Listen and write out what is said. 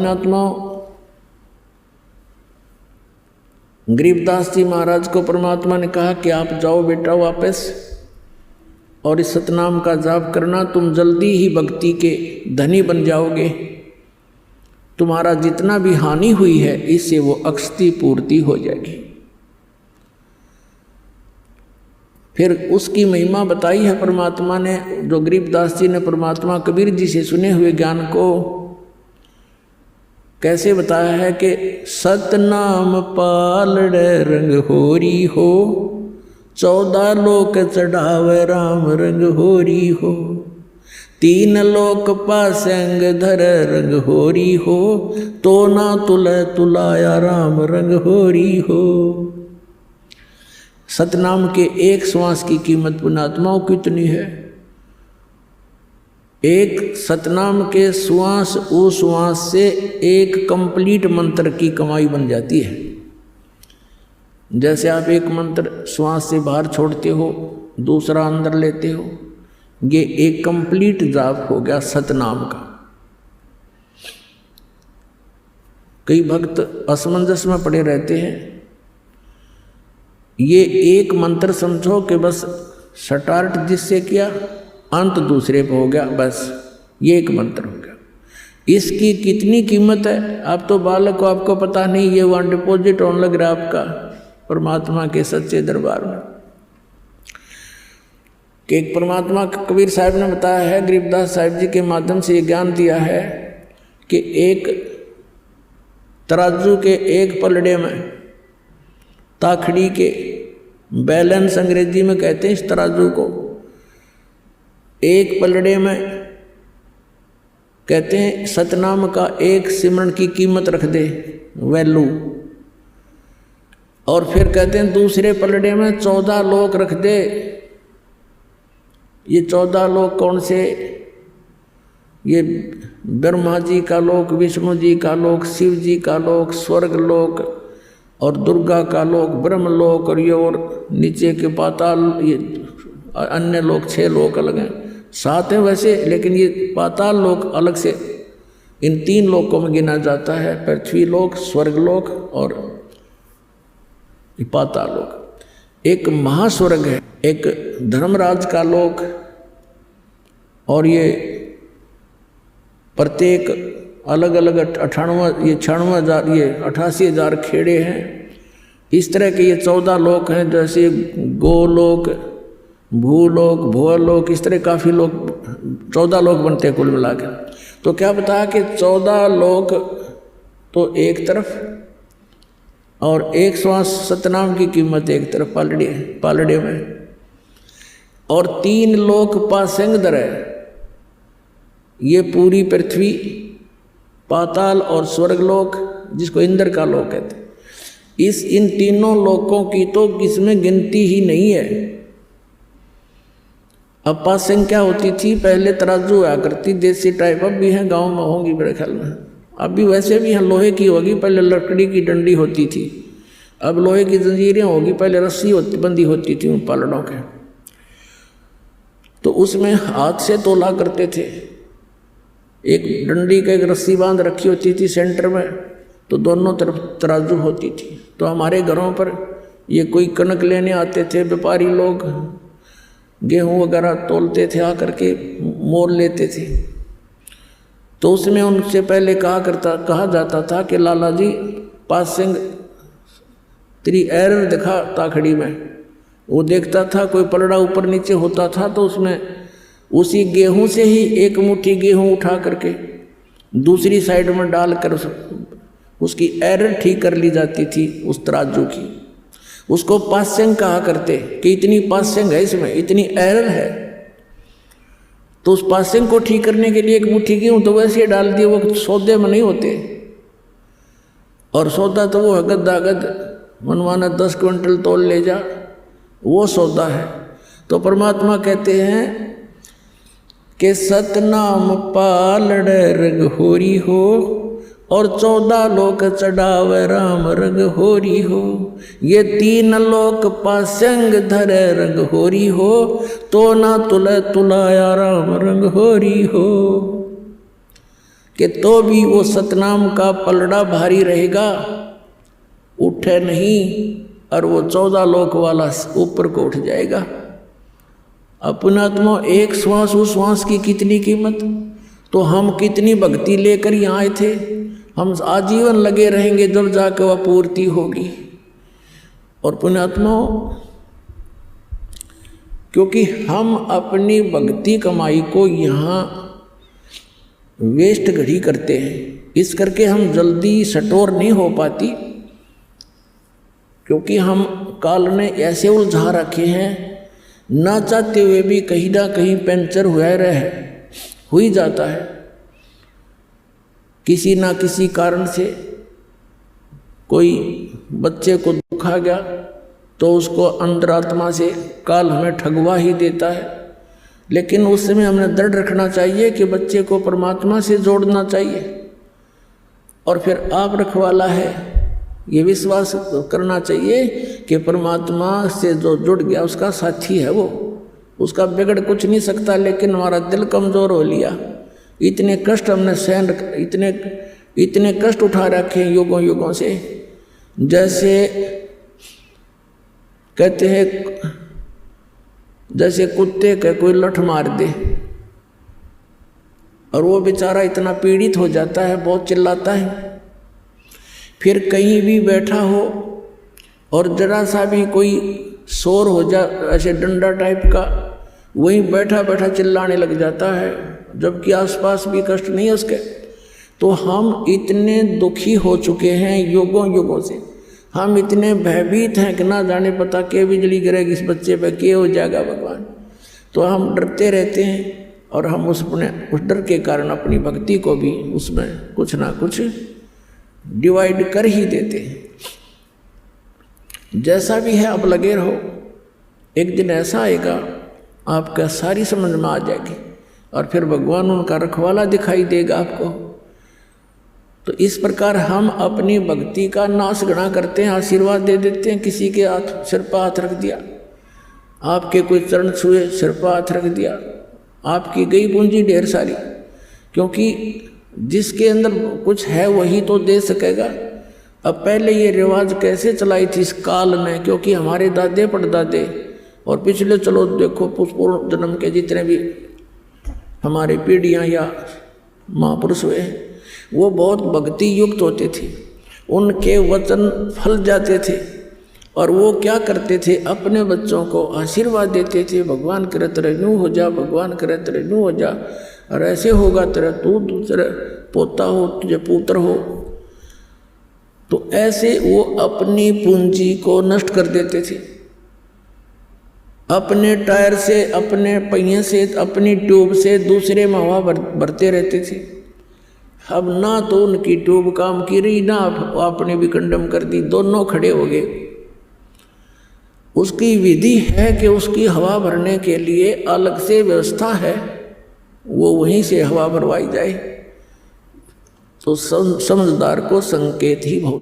आत्मा गरीबदास जी महाराज को परमात्मा ने कहा कि आप जाओ बेटा वापस और इस सतनाम का जाप करना, तुम जल्दी ही भक्ति के धनी बन जाओगे। तुम्हारा जितना भी हानि हुई है इससे वो अक्षति पूर्ति हो जाएगी। फिर उसकी महिमा बताई है परमात्मा ने, जो गरीबदास जी ने परमात्मा कबीर जी से सुने हुए ज्ञान को कैसे बताया है कि सतनाम पालड़े रंग होरी हो, 14 लोक चढ़ावे राम रंग होरी हो, 3 लोक पासंग धर रंग होरी हो, तो ना तुले तुलाया राम रंग होरी हो। सतनाम के एक श्वास की कीमत पुण्यात्माओं कितनी है? एक सतनाम के श्वास उस श्वास से एक कंप्लीट मंत्र की कमाई बन जाती है। जैसे आप एक मंत्र श्वास से बाहर छोड़ते हो, दूसरा अंदर लेते हो, ये एक कंप्लीट जाप हो गया सतनाम का। कई भक्त असमंजस में पड़े रहते हैं। ये एक मंत्र समझो कि बस स्टार्ट जिससे किया अंत दूसरे पे हो गया, बस ये एक मंत्र हो गया। इसकी कितनी कीमत है? आप तो बालक को, आपको पता नहीं, ये वहाँ डिपॉजिट होने लग रहा है आपका परमात्मा के सच्चे दरबार में। कि एक परमात्मा कबीर साहब ने बताया है, गरीबदास साहिब जी के माध्यम से ये ज्ञान दिया है कि एक तराजू के एक पलड़े में, ताखड़ी के बैलेंस अंग्रेजी में कहते हैं इस तराजू को, एक पलड़े में कहते हैं सतनाम का एक सिमरन की कीमत रख दे, वैल्यू। और फिर कहते हैं दूसरे पलड़े में 14 लोक रख दे। ये 14 लोक कौन से? ये ब्रह्मा जी का लोक, विष्णु जी का लोक, शिव जी का लोक, स्वर्ग लोक और दुर्गा का लोक, ब्रह्म लोक, और ये और नीचे के पाताल, ये अन्य लोक 6 लोक अलग हैं, 7 हैं वैसे, लेकिन ये पाताल लोक अलग से इन 3 लोकों में गिना जाता है। पृथ्वी लोक, स्वर्ग लोक और पाताल लोक। एक महास्वर्ग है, एक धर्मराज का लोक, और ये प्रत्येक अलग अलग 96,000 ये 88,000 खेड़े हैं। इस तरह के ये 14 लोक हैं, जैसे गोलोक, भूलोक, भुवलोक, इस तरह काफ़ी लोक, 14 लोक बनते हैं कुल मिला के। तो क्या बताया कि 14 लोक तो एक तरफ, और एक श्वास सतनाम की कीमत एक तरफ पालड़े में, और 3 लोक पासंग दर है। ये पूरी पृथ्वी, पाताल और स्वर्गलोक, जिसको इंद्र का लोक कहते हैं, इन तीनों लोकों की तो किसमें गिनती ही नहीं है। अब पासंग क्या होती थी? पहले तराजू हुआ करती देसी टाइप, अब भी हैं, गांव में होंगी मेरे ख्याल में, अब भी वैसे भी हैं, लोहे की होगी, पहले लकड़ी की डंडी होती थी, अब लोहे की जंजीरें होगी, पहले रस्सी बंदी होती थी उन पालड़ों के। तो उसमें हाथ से तोला करते थे, एक डंडी का एक रस्सी बांध रखी होती थी सेंटर में, तो दोनों तरफ तराजू होती थी। तो हमारे घरों पर ये कोई कनक लेने आते थे व्यापारी लोग, गेहूँ वगैरह तोलते थे, आकर के मोल लेते थे। तो उसमें उनसे पहले कहा जाता था कि लाला जी पासिंग 3 एरर दिखा ताखड़ी में। वो देखता था कोई पलड़ा ऊपर नीचे होता था, तो उसमें उसी गेहूं से ही एक मुट्ठी गेहूं उठा करके दूसरी साइड में डालकर उसकी एरर ठीक कर ली जाती थी उस तराजू की। उसको पास्यंग कहा करते कि इतनी पास्यंग है, इसमें इतनी एरर है। तो उस पास्यंग को ठीक करने के लिए एक मुट्ठी गेहूं तो वैसे ही डाल दिए, वो सौदे में नहीं होते। और सौदा तो वो गद मनवाना 10 क्विंटल तोल ले जा, वो सौदा है। तो परमात्मा कहते हैं कि सतनाम पालड़ रंग होरी हो, और 14 लोक चढ़ावे राम रंग होरी हो, ये 3 लोक पासंग धरे रंग होरी हो, तो ना तुले तुलाया राम रंग होरी हो। कि तो भी वो सतनाम का पलड़ा भारी रहेगा, उठे नहीं, और वो 14 लोक वाला ऊपर को उठ जाएगा। अपनात्मा एक श्वास उस श्वास की कितनी कीमत। तो हम कितनी भक्ति लेकर यहाँ आए थे, हम आजीवन लगे रहेंगे जब जाकर वह पूर्ति होगी। और पुण्यात्मा, क्योंकि हम अपनी भक्ति कमाई को यहाँ वेस्ट घड़ी करते हैं, इस करके हम जल्दी सटोर नहीं हो पाती, क्योंकि हम काल ने ऐसे उलझा रखे हैं, ना चाहते हुए भी कहीं ना कहीं पंचर हो ही जाता है। किसी ना किसी कारण से कोई बच्चे को दुख आ गया तो उसको अंतरात्मा से काल हमें ठगवा ही देता है। लेकिन उस समय हमें दृढ़ रखना चाहिए कि बच्चे को परमात्मा से जोड़ना चाहिए, और फिर आप रखवाला है ये विश्वास करना चाहिए कि परमात्मा से जो जुड़ गया उसका साथी है, वो उसका बिगड़ कुछ नहीं सकता। लेकिन हमारा दिल कमज़ोर हो लिया, इतने कष्ट हमने सहन, इतने कष्ट उठा रखे हैं युगों युगों से। जैसे कहते हैं, जैसे कुत्ते का कोई लठ मार दे और वो बेचारा इतना पीड़ित हो जाता है, बहुत चिल्लाता है। फिर कहीं भी बैठा हो और जरा सा भी कोई शोर हो जा, ऐसे डंडा टाइप का, वहीं बैठा बैठा चिल्लाने लग जाता है, जबकि आसपास भी कष्ट नहीं है उसके। तो हम इतने दुखी हो चुके हैं युगों युगों से, हम इतने भयभीत हैं कि ना जाने पता के बिजली गिरेगी इस बच्चे पे, के हो जाएगा भगवान। तो हम डरते रहते हैं, और हम उस डर के कारण अपनी भक्ति को भी उसमें कुछ ना कुछ डिवाइड कर ही देते हैं। जैसा भी है अब लगे रहो, एक दिन ऐसा आएगा आपका सारी समझ में आ जाएगी, और फिर भगवान उनका रखवाला दिखाई देगा आपको। तो इस प्रकार हम अपनी भक्ति का नाश गणा करते हैं, आशीर्वाद दे देते हैं, किसी के हाथ सिर पर हाथ रख दिया, आपके कोई चरण छुए, सिर पर हाथ रख दिया, आपकी गई पूंजी ढेर सारी। क्योंकि जिसके अंदर कुछ है वही तो दे सकेगा। अब पहले ये रिवाज कैसे चलाई थी इस काल ने, क्योंकि हमारे दादे परदादे और पिछले चलो देखो पूर्व जन्म के जितने भी हमारे पीढ़ियाँ या महापुरुष हुए, वो बहुत भक्ति युक्त होते थे, उनके वचन फल जाते थे, और वो क्या करते थे, अपने बच्चों को आशीर्वाद देते थे, भगवान करे तेरे यूँ हो जा, भगवान करे तेरे यूँ हो जा, और ऐसे होगा तेरा तू दूसरे पोता हो, तुझे पुत्र हो। तो ऐसे वो अपनी पूंजी को नष्ट कर देते थे, अपने टायर से, अपने पहिए से, अपनी ट्यूब से दूसरे में हवा भरते रहते थे। अब ना तो उनकी ट्यूब काम की रही, ना आपने भी कंडम कर दी, दोनों खड़े हो गए। उसकी विधि है कि उसकी हवा भरने के लिए अलग से व्यवस्था है, वो वहीं से हवा भरवाई जाए। तो समझदार को संकेत ही बहुत